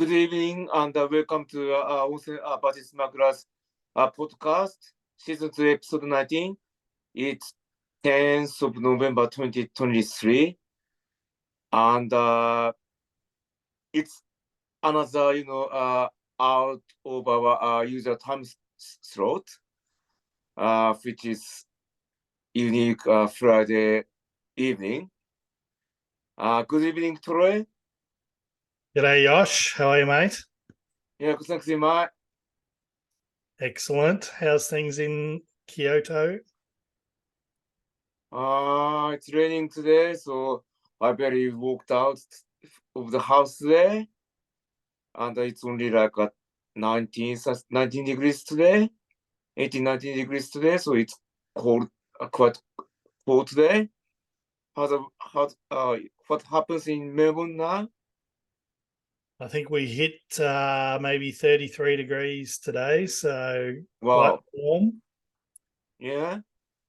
Good evening and welcome to Onsen Budgie Smugglers podcast, season 2, episode 19. It's 10th of November 2023, and it's another, out of our user time slot, which is unique Friday evening. Good evening, Troy. G'day, Yosh. How are you, mate? Yeah, thanks, mate. Excellent. How's things in Kyoto? It's raining today, so I barely walked out of the house today, and it's only like at 19 degrees today, 18, 19 degrees today, so it's cold, quite cold today. What happens in Melbourne now? I think we hit maybe 33 degrees today, so Wow. quite warm. Yeah.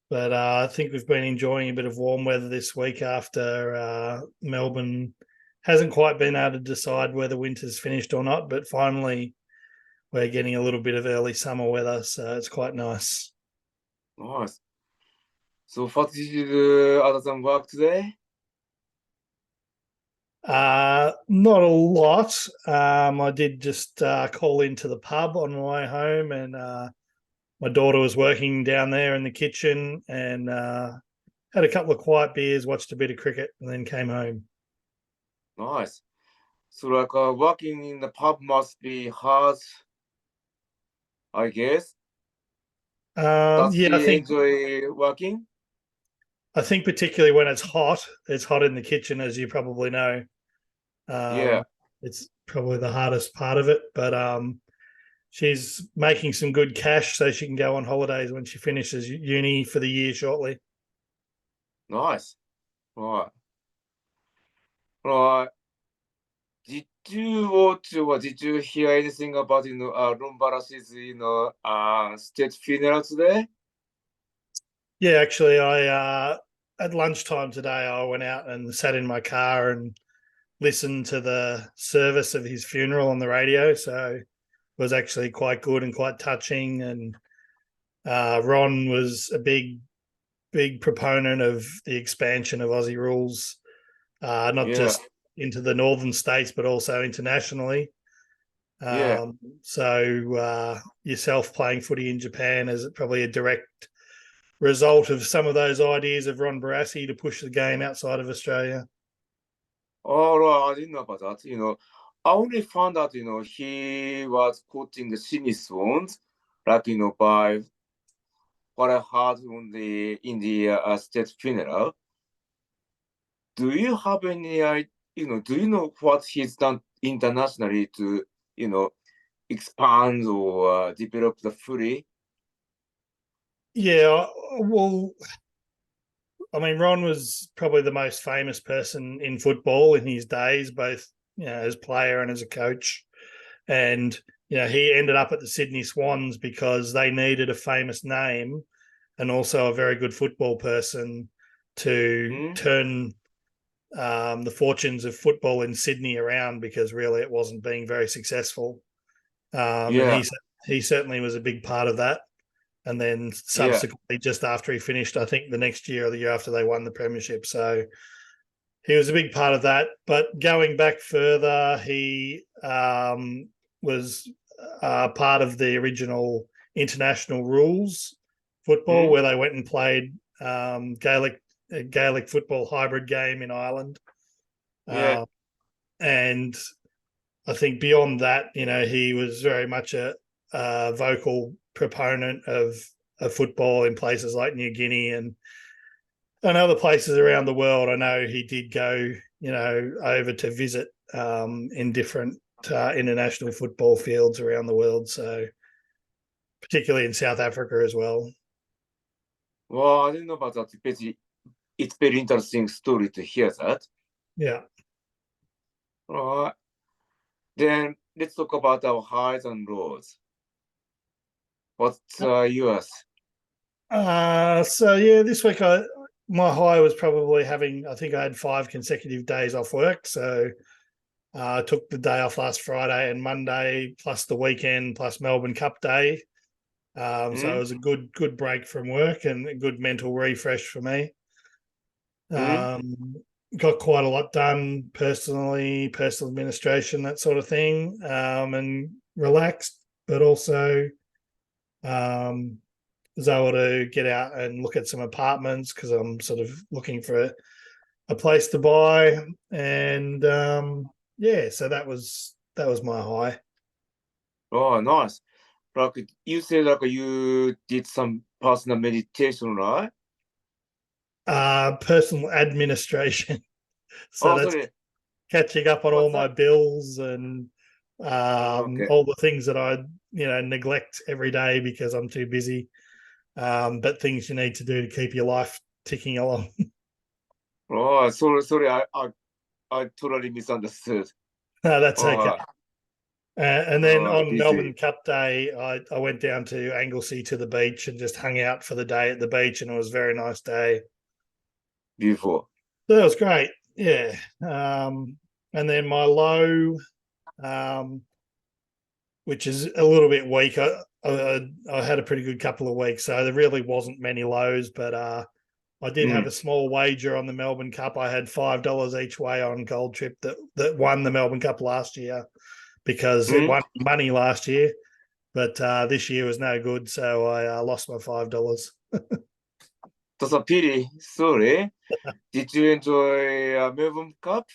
But I think we've been enjoying a bit of warm weather this week after Melbourne hasn't quite been able to decide whether winter's finished or not, but finally we're getting a little bit of early summer weather, so it's quite nice. Nice. So what did you do other than work today? Not a lot. I did just call into the pub on my way home, and my daughter was working down there in the kitchen, and had a couple of quiet beers, watched a bit of cricket, and then came home. Nice. So like working in the pub must be hard, I guess. Does Yeah, she enjoy working? I think particularly when it's hot in the kitchen, as you probably know. Yeah. It's probably the hardest part of it, but she's making some good cash so she can go on holidays when she finishes uni for the year shortly. Nice. Right. Right. Did you watch or did you hear anything about Ron Barash's state funeral today? Yeah, actually, I at lunchtime today I went out and sat in my car and listened to the service of his funeral on the radio. So it was actually quite good and quite touching. And Ron was a big proponent of the expansion of Aussie rules, not just into the northern states, but also internationally. So yourself playing footy in Japan is probably a direct result of some of those ideas of Ron Barassi to push the game outside of Australia. Oh, right. I didn't know about that. I only found out, he was coaching the Sydney Swans, like, by what I heard in the state funeral. Do you have any, do you know what he's done internationally to, expand or develop the footy? Yeah, well, I mean, Ron was probably the most famous person in football in his days, both as player and as a coach. And he ended up at the Sydney Swans because they needed a famous name and also a very good football person to turn the fortunes of football in Sydney around, because really it wasn't being very successful. And he certainly was a big part of that. And then subsequently, just after he finished, I think the next year or the year after, they won the premiership. So he was a big part of that. But going back further, he was part of the original international rules football, where they went and played Gaelic football hybrid game in Ireland. And I think beyond that, he was very much a vocal proponent of football in places like New Guinea and other places around the world. I know he did go, over to visit in different international football fields around the world. So particularly in South Africa as well. Well, I didn't know about that. It's very interesting story to hear that. Yeah. All right. Then let's talk about our highs and lows. What's yours? So yeah, this week my high was probably I think I had 5 consecutive days off work. So I took the day off last Friday and Monday, plus the weekend, plus Melbourne Cup Day. So it was a good break from work and a good mental refresh for me. Got quite a lot done personally, personal administration, that sort of thing, and relaxed, but also was able to get out and look at some apartments because I'm sort of looking for a place to buy. And so that was my high. Oh, nice. Like you said, like you did some personal meditation, right? Personal administration. So Oh, that's sorry. catching up on all What's my that? bills and Okay. all the things that I neglect every day because I'm too busy. But things you need to do to keep your life ticking along. Oh, sorry. I totally misunderstood. No, that's okay. Oh, And then on busy. Melbourne Cup Day, I went down to Anglesey to the beach and just hung out for the day at the beach, and it was a very nice day. Beautiful. So that was great. Yeah. And then my low, which is a little bit weak. I had a pretty good couple of weeks, so there really wasn't many lows, but I did have a small wager on the Melbourne Cup. I had $5 each way on Gold Trip that won the Melbourne Cup last year because it won money last year, but this year was no good, so I lost my $5. That's a pity. Sorry. Did you enjoy Melbourne Cup?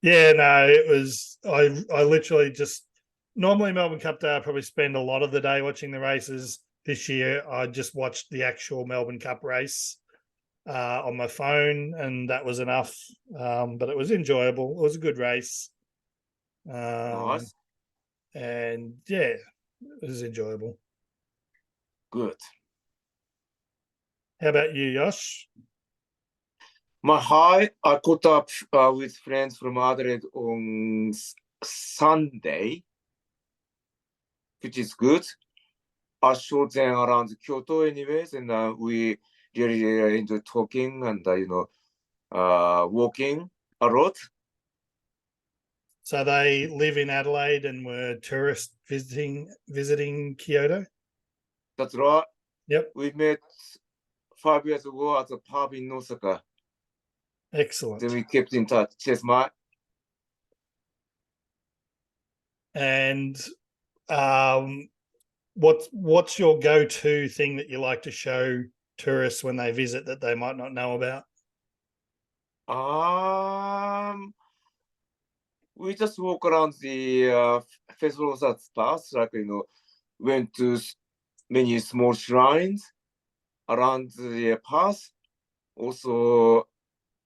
Yeah, no, it was. I literally just normally Melbourne Cup Day. I probably spend a lot of the day watching the races. This year, I just watched the actual Melbourne Cup race on my phone, and that was enough. But it was enjoyable. It was a good race, Nice. and yeah, it was enjoyable. Good. How about you, Yosh? My high, I caught up with friends from Adelaide on Sunday, which is good. I showed them around Kyoto anyways, and we really enjoyed talking and, walking a lot. So they live in Adelaide and were tourists visiting Kyoto. That's right. Yep. We met 5 years ago at a pub in Osaka. Excellent. Then we kept in touch. Cheers, mate. And what's your go-to thing that you like to show tourists when they visit that they might not know about? We just walk around the festivals at stars, like went to many small shrines around the path, also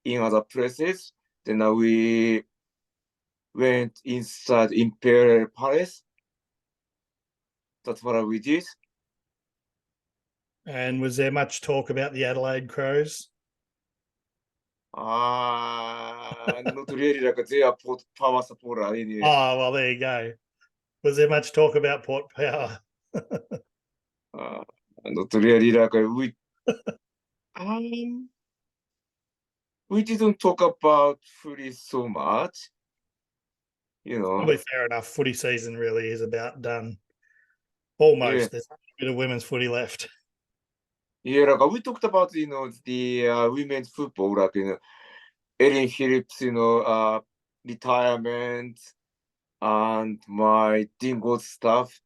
in other places. Then we went inside Imperial Palace. That's what we did. And was there much talk about the Adelaide Crows? Not really, like they are power supporter anyway. Oh, well, there you go. Was there much talk about Port Power? Not really, like we didn't talk about footy so much, Probably fair enough. Footy season really is about done. Almost. Yeah. There's a bit of women's footy left. Yeah, like we talked about, the women's football, like, Erin Phillips, retirement and my Dingo stuff,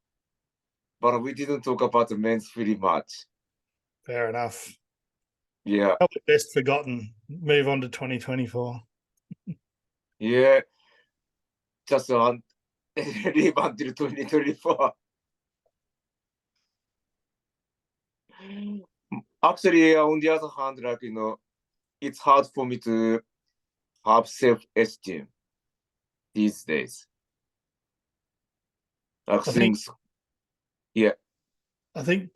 but we didn't talk about the men's footy much. Fair enough. Yeah. Probably best forgotten. Move on to 2024. Yeah. Just leave until 2024. Actually, on the other hand, like, it's hard for me to have self-esteem these days. Like yeah. I think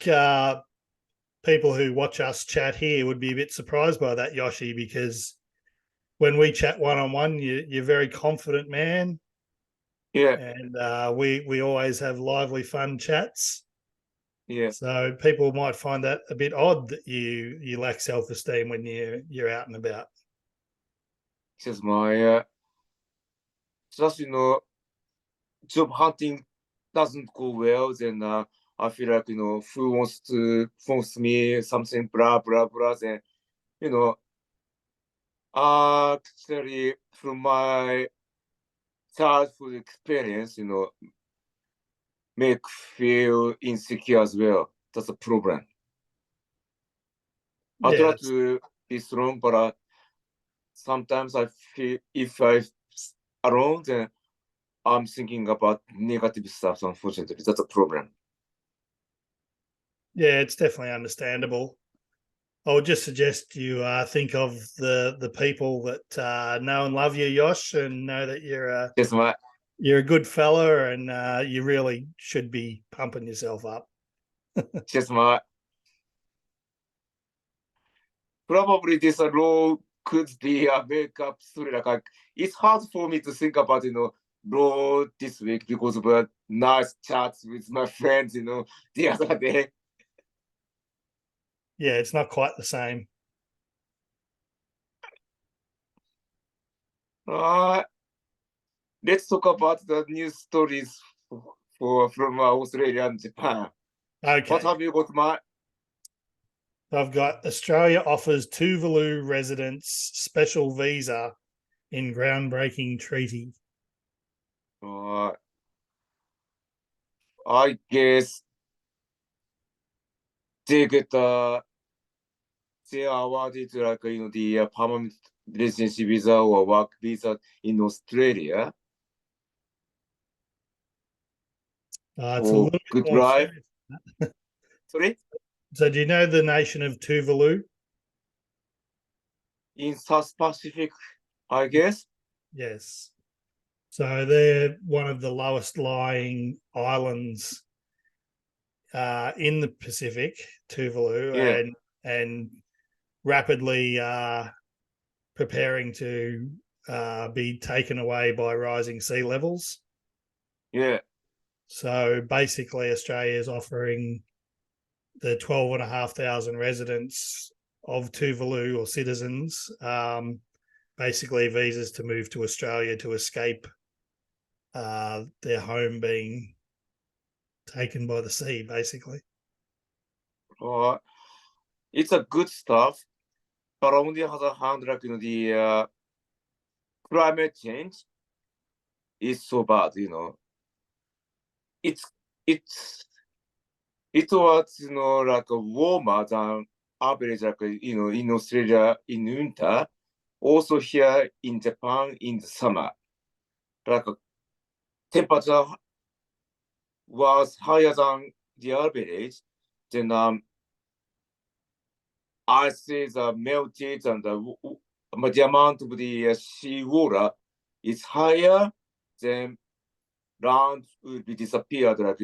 people who watch us chat here would be a bit surprised by that, Yoshi, because when we chat one-on-one, you're a very confident man. Yeah. And we always have lively, fun chats. Yeah. So people might find that a bit odd that you lack self-esteem when you're out and about. Just my just job hunting doesn't go well, then I feel like who wants to force me something, blah blah blah. Then actually from my childhood experience, make feel insecure as well. That's a problem. I try to be strong, but sometimes I feel if I'm alone, then I'm thinking about negative stuff. Unfortunately, that's a problem. Yeah, it's definitely understandable. I would just suggest you think of the people that know and love you, Yosh, and know that you're a good fella, and you really should be pumping yourself up. Just my probably this role could be a makeup story. Like it's hard for me to think about role this week because of a nice chats with my friends. The other day. Yeah, it's not quite the same. Let's talk about the news stories from Australia and Japan. Okay. What have you got, Matt? I've got Australia offers Tuvalu residents special visa in groundbreaking treaty. I guess they get they are awarded like the permanent residency visa or work visa in Australia. It's a little bit good more life. serious. Sorry? So do you know the nation of Tuvalu? In South Pacific, I guess. Yes. So they're one of the lowest lying islands in the Pacific, Tuvalu, Yeah. and rapidly preparing to be taken away by rising sea levels. Yeah. So basically, Australia is offering the 12,500 residents of Tuvalu or citizens basically visas to move to Australia to escape their home being taken by the sea, basically. It's a good stuff, but on the other hand, like the climate change is so bad. It's it was like warmer than average, like in Australia in winter, also here in Japan in the summer. Like temperature was higher than the average. Then ices are melted and the amount of the sea water is higher, then land will be disappeared, like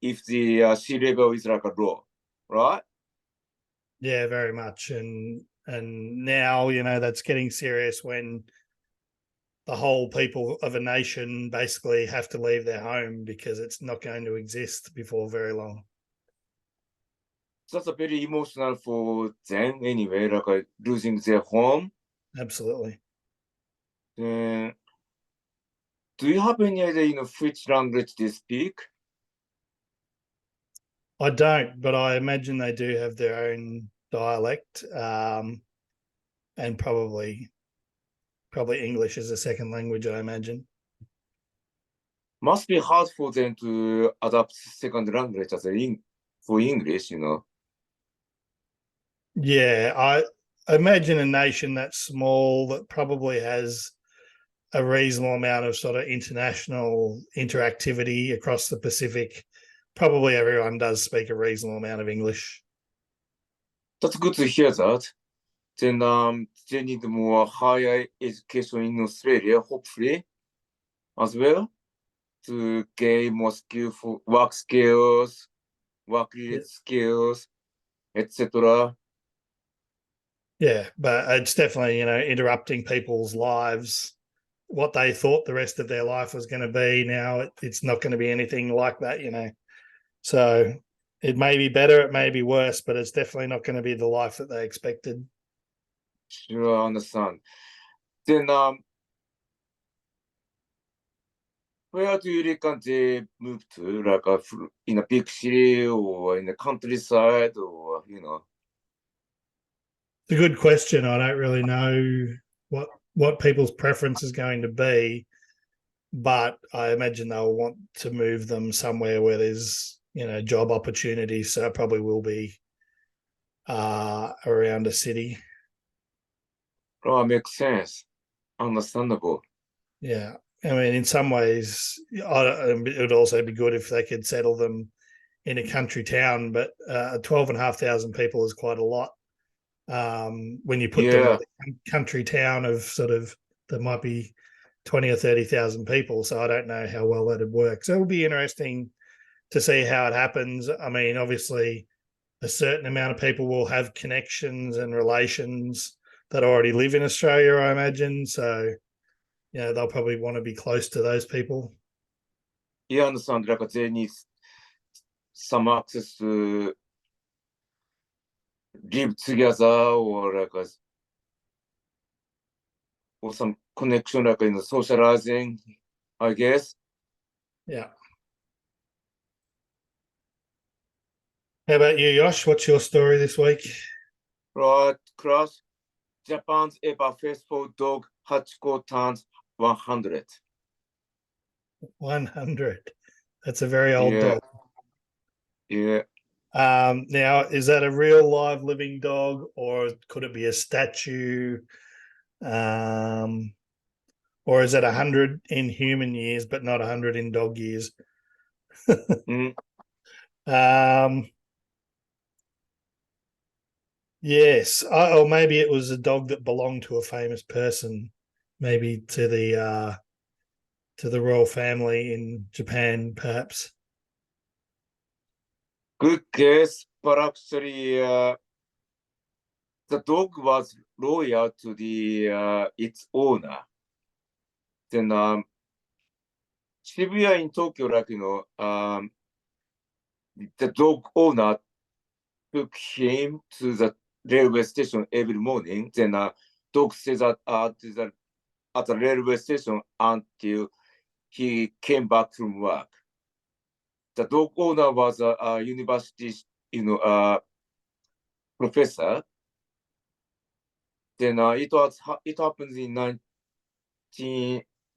if the sea level is like a low, right? Yeah, very much. And now, that's getting serious when the whole people of a nation basically have to leave their home because it's not going to exist before very long. That's a very emotional for them anyway, like losing their home. Absolutely. Do you have any idea which language they speak? I don't, but I imagine they do have their own dialect, and probably English as a second language, I imagine. Must be hard for them to adapt second language as for English, Yeah, I imagine a nation that small that probably has a reasonable amount of sort of international interactivity across the Pacific. Probably everyone does speak a reasonable amount of English. That's good to hear that. Then they need more higher education in Australia, hopefully, as well, to gain more skillful work skills, work-related skills, etc. Yeah, but it's definitely, interrupting people's lives. What they thought the rest of their life was going to be, now it's not going to be anything like that. So it may be better, it may be worse, but it's definitely not going to be the life that they expected. Sure, I understand. Then Where do you reckon they move to? Like in a big city or in the countryside or, It's a good question. I don't really know what people's preference is going to be, but I imagine they'll want to move them somewhere where there's job opportunities. So it probably will be around a city. Oh, makes sense. Understandable. Yeah. I mean, in some ways, it would also be good if they could settle them in a country town, but 12,500 people is quite a lot. When you put them Yeah, with a country town of there might be 20 or 30,000 people. So I don't know how well that'd work. So it'll be interesting to see how it happens. I mean, obviously, a certain amount of people will have connections and relations that already live in Australia, I imagine. So, they'll probably want to be close to those people. you understand, like they need some access to live together or or some connection like in socializing, I guess. Yeah. How about you, Yosh? What's your story this week? Right, Crash. Japan's ever faithful dog Hachiko turns 100. 100. That's a very old Yeah, dog. yeah. Now, is that a real live living dog or could it be a statue? Or is it 100 in human years, but not 100 in dog years? Mm. um, yes. Or maybe it was a dog that belonged to a famous person, maybe to the royal family in Japan, perhaps. Good guess, but actually, the dog was loyal to its owner. Then Shibuya in Tokyo, the dog owner took him to the railway station every morning. Then dog stays at the railway station until he came back from work. The dog owner was a university, professor. Then it happens in 19.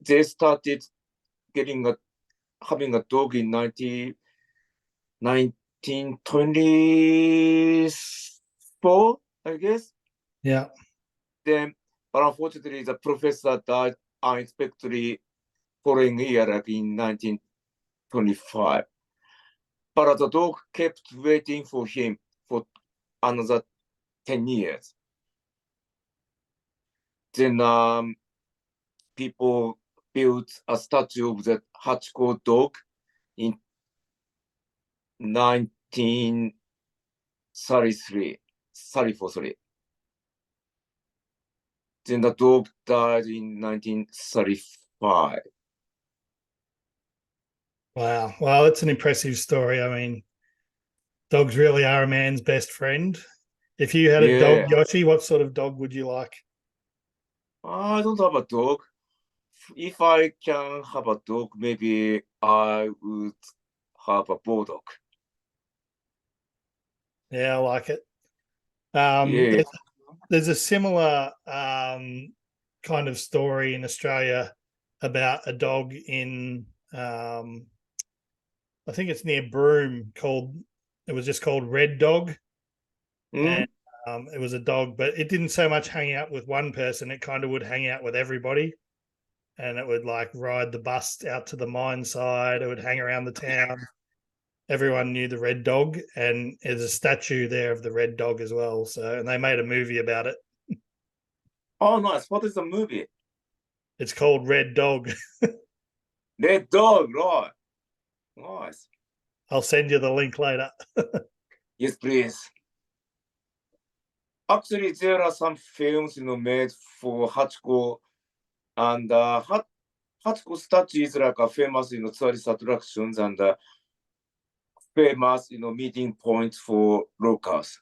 They started having a dog in 1924, I guess. Yeah. Then, but unfortunately, the professor died unexpectedly following year, like in 1925. But the dog kept waiting for him for another 10 years. Then people built a statue of the Hachiko dog in 1933, 34, sorry. Then the dog died in 1935. Wow. Well, it's an impressive story. I mean, dogs really are a man's best friend. If you had a dog, Yeah, Yoshi, what sort of dog would you like? I don't have a dog. If I can have a dog, maybe I would have a bulldog. Yeah, I like it. Um, Yeah. there's a similar kind of story in Australia about a dog in I think it's near Broome it was just called Red Dog. Mm? And it was a dog, but it didn't so much hang out with one person, it kind of would hang out with everybody. And it would like ride the bus out to the mine side, it would hang around the town. Everyone knew the Red Dog, and there's a statue there of the Red Dog as well. So, and they made a movie about it. Oh, nice. What is the movie? It's called Red Dog. Red Dog, right. Nice. I'll send you the link later. Yes, please. Actually, there are some films, made for Hachiko, and Hachiko statue is like a famous, tourist attractions and famous, meeting point for locals.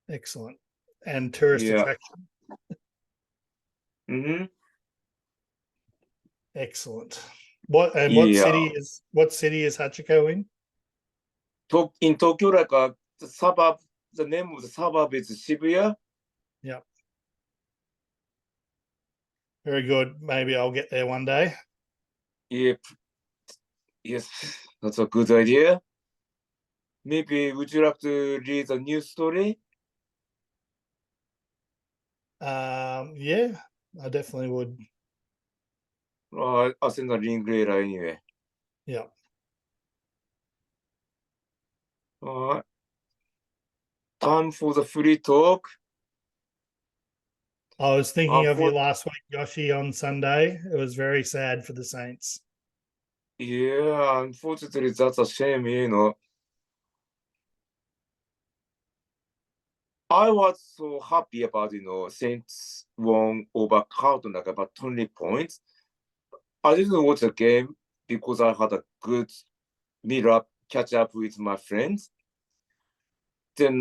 Excellent. And tourist Yeah. attraction. Mm-hmm. Excellent. What Yeah. city is Hachiko in? In Tokyo, like the suburb, the name of the suburb is Shibuya. Yeah. Very good. Maybe I'll get there one day. Yep. Yes, that's a good idea. Maybe would you like to read a news story? Yeah, I definitely would. I'll send a link later anyway. Yeah. All right. Time for the free talk. I was thinking of you For last week, Yoshi, on Sunday. It was very sad for the Saints. yeah, unfortunately, that's a shame. I was so happy about Saints won over Carlton like about 20 points. I didn't watch the game because I had a good meet up, catch up with my friends. Then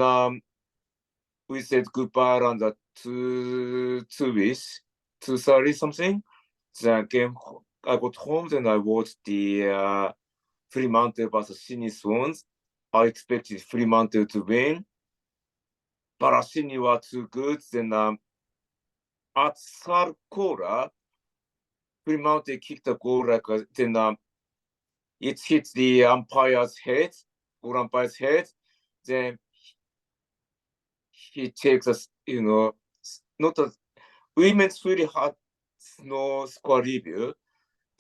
we said goodbye around the two-ish, 2:30 something. The game, I got home, then I watched the Fremantle versus Sydney Swans. I expected Fremantle to win, but Sydney were too good. Then at third quarter, Fremantle kicked a goal then it hit the umpire's head, goal umpire's head. Then he takes us, not a women's really hard no score review.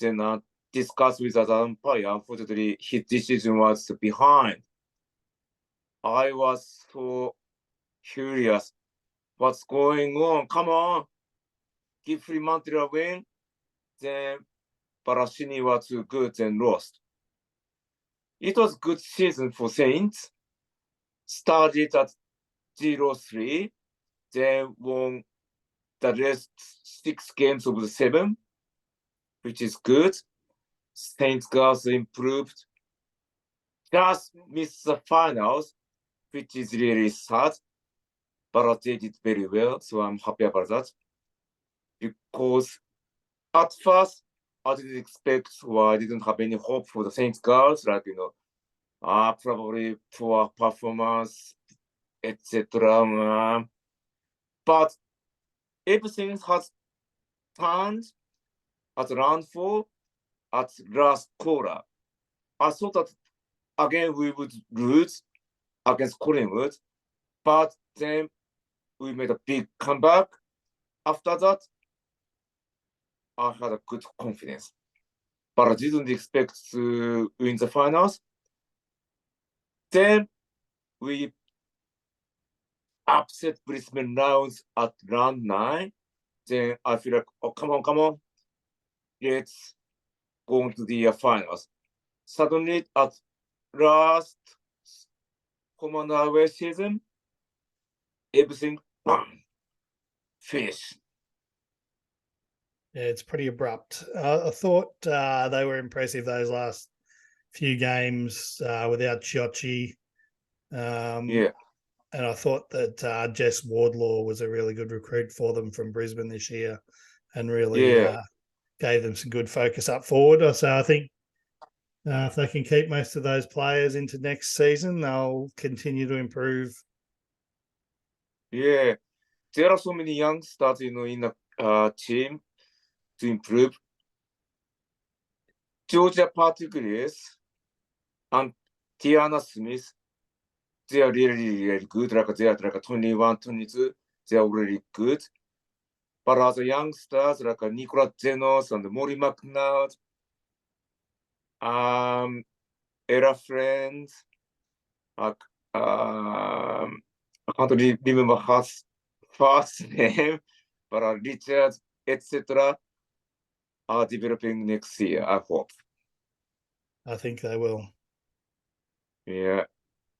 Then discuss with the umpire. Unfortunately, his decision was behind. I was so curious. What's going on? Come on, give Fremantle a win. Then Barashini was too good and lost. It was a good season for Saints. Started at 0-3, then won the rest 6 games of the 7, which is good. Saints girls improved. Just missed the finals, which is really sad. But they did very well, so I'm happy about that. Because at first, I didn't expect or I didn't have any hope for the Saints girls, like, probably poor performance, etc. But everything has turned at round 4 at last quarter. I thought that again we would lose against Collingwood, but then we made a big comeback. After that, I had a good confidence, but I didn't expect to win the finals. Then we upset Brisbane Lions at round 9. Then I feel like, oh, come on, let's go into the finals. Suddenly, at last home and away season, everything, bam, finish. Yeah, it's pretty abrupt. I thought they were impressive those last few games without Chiocci. Yeah. And I thought that Jess Wardlaw was a really good recruit for them from Brisbane this year and really gave them some good focus up forward. So I think if they can keep most of those players into next season, they'll continue to improve. Yeah. There are so many youngsters, in the team to improve. Georgia Particularly and Tiana Smith, they are really, really good. Like they are like 21, 22, they are really good. But as youngsters, like Nicola Zenos and Maury McNabb, Ella Friends, I can't remember her first name, but Richard, etc., are developing next year, I hope. I think they will. Yeah.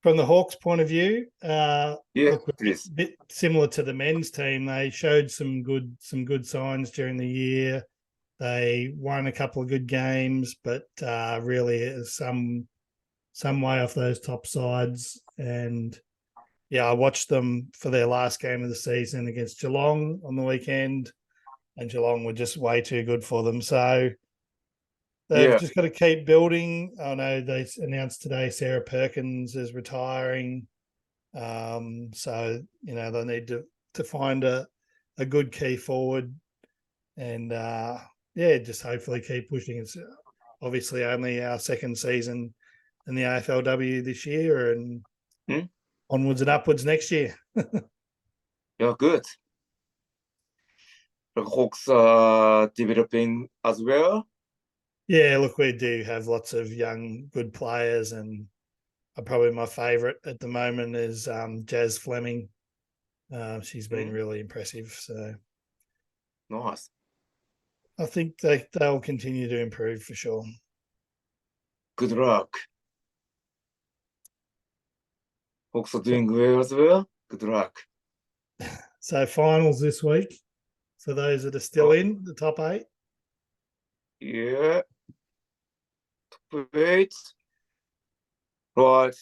From the Hawks' point of view, look, please. a bit similar to the men's team. They showed some good signs during the year. They won a couple of good games, but really some way off those top sides. And yeah, I watched them for their last game of the season against Geelong on the weekend, and Geelong were just way too good for them. So they've Yeah. just got to keep building. I know they announced today Sarah Perkins is retiring. So they need to find a good key forward, and just hopefully keep pushing. It's obviously only our second season in the AFLW this year, and onwards and upwards next year. Yeah, good. The Hawks are developing as well. Yeah, look, we do have lots of young, good players, and probably my favourite at the moment is Jazz Fleming. She's been really impressive. So Nice. I think they'll continue to improve for sure. Good luck. Hawks are doing well as well. Good luck. So finals this week for those that are still in the top 8. Yeah. Top 8. Right.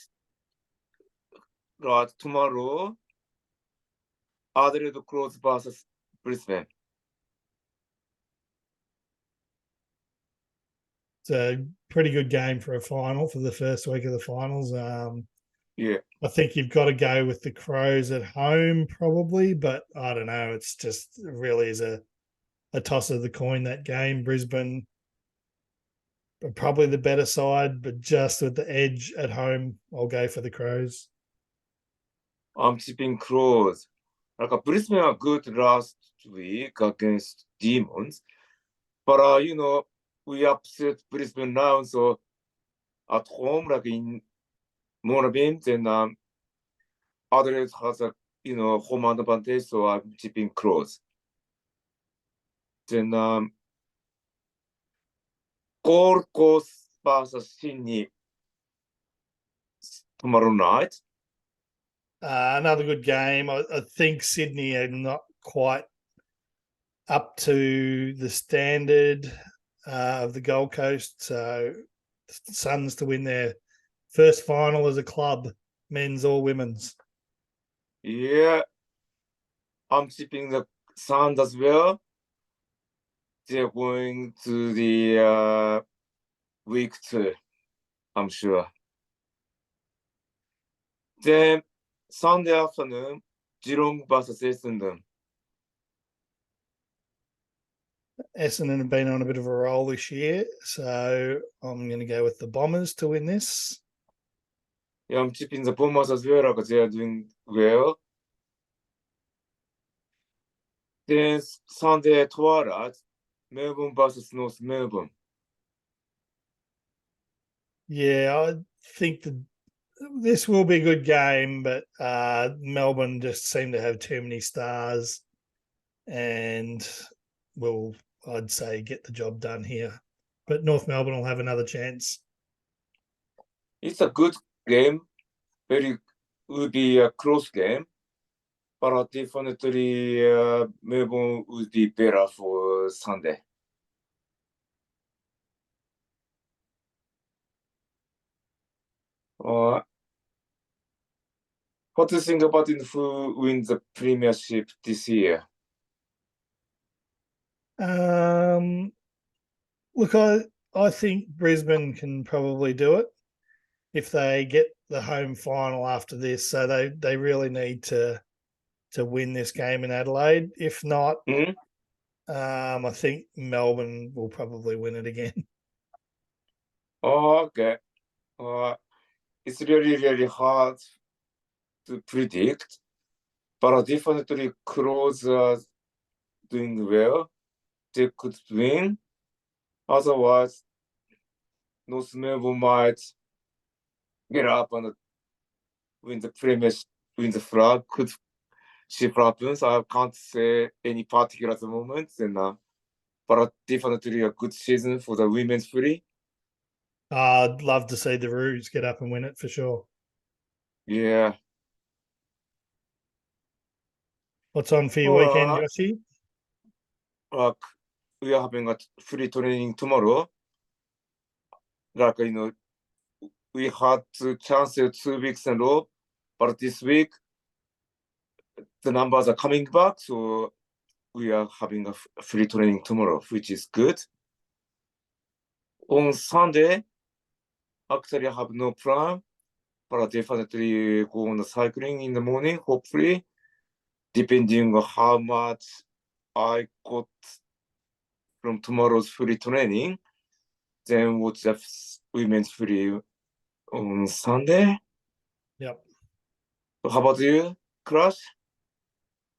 Tomorrow, Adelaide Crows versus Brisbane. It's a pretty good game for a final for the first week of the finals. Yeah. I think you've got to go with the Crows at home probably, but I don't know. It's just really is a toss of the coin, that game. Brisbane are probably the better side, but just with the edge at home, I'll go for the Crows. I'm tipping Crows. Brisbane are good last week against Demons. But, we upset Brisbane now, so at home, in Moonabin, then Adelaide has a, home advantage, so I'm tipping Crows. Then Gold Coast versus Sydney tomorrow night. Another good game. I think Sydney are not quite up to the standard of the Gold Coast. So the Suns to win their first final as a club, men's or women's. Yeah, I'm tipping the Suns as well. They're going to the week 2, I'm sure. Then Sunday afternoon, Geelong versus Essendon. Essendon have been on a bit of a roll this year, so I'm going to go with the Bombers to win this. Yeah, I'm tipping the Bombers as well because they are doing well. Then Sunday twilight, Melbourne versus North Melbourne. Yeah, I think this will be a good game, but Melbourne just seem to have too many stars and will, I'd say, get the job done here. But North Melbourne will have another chance. It's a good game. Will be a close game. But definitely Melbourne would be better for Sunday. What do you think about who wins the Premiership this year? Look, I think Brisbane can probably do it if they get the home final after this. So they really need to win this game in Adelaide. If not, I think Melbourne will probably win it again. Okay. It's really, really hard to predict, but definitely Crows are doing well. They could win. Otherwise, North Melbourne might get up and win the Premiership, win the flag. Could shift happens. I can't say any particular at the moment. But definitely a good season for the women's footy. I'd love to see the Roos get up and win it for sure. Yeah. What's on for your weekend, Yoshi? We are having a free training tomorrow. We had to cancel 2 weeks in a row, but this week the numbers are coming back, so we are having a free training tomorrow, which is good. On Sunday, actually I have no plan, but I definitely go on the cycling in the morning, hopefully, depending on how much I got from tomorrow's free training, then watch the women's free on Sunday. Yep. How about you, Crash?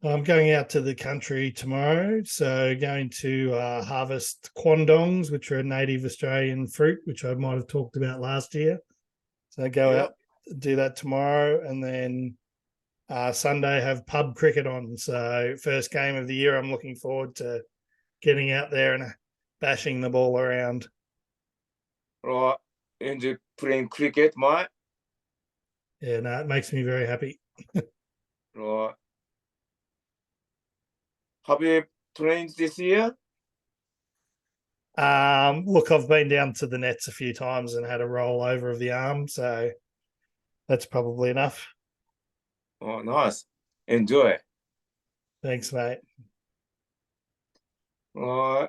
I'm going out to the country tomorrow, so going to harvest quandongs, which are a native Australian fruit, which I might have talked about last year. So go Yep. out, do that tomorrow, and then Sunday have pub cricket on. So first game of the year, I'm looking forward to getting out there and bashing the ball around. Right. Enjoy playing cricket, mate. Yeah, no, it makes me very happy. Right. Have you trained this year? Look, I've been down to the nets a few times and had a rollover of the arm, so that's probably enough. Oh, nice. Enjoy. Thanks, mate. Right.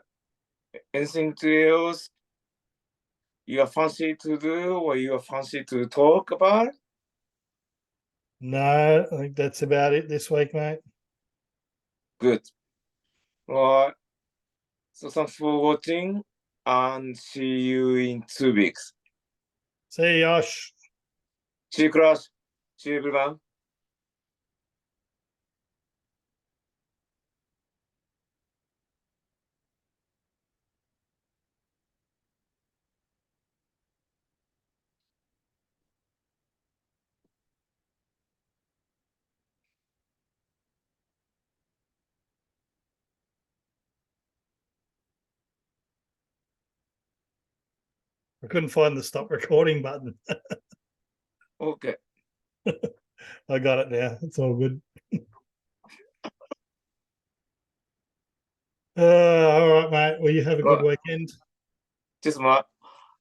Anything else you are fancy to do or you are fancy to talk about? No, I think that's about it this week, mate. Good. Right. So thanks for watching and see you in 2 weeks. See you, Josh. See you, Crash. See you, everyone. I couldn't find the stop recording button. Okay. I got it now. It's all good. All right, mate. Well, you have a good Right. weekend. Just my,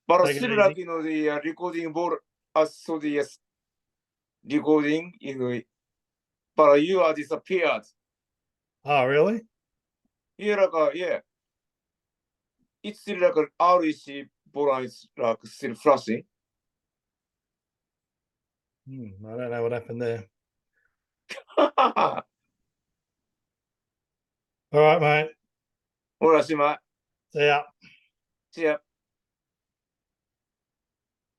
but Take it still easy. like, the recording ball, I saw the recording, but you are disappeared. Oh, really? Yeah, like, yeah. It's still like an REC ball is like still flashing. I don't know what happened there. All All right, mate. right, see See ya. ya.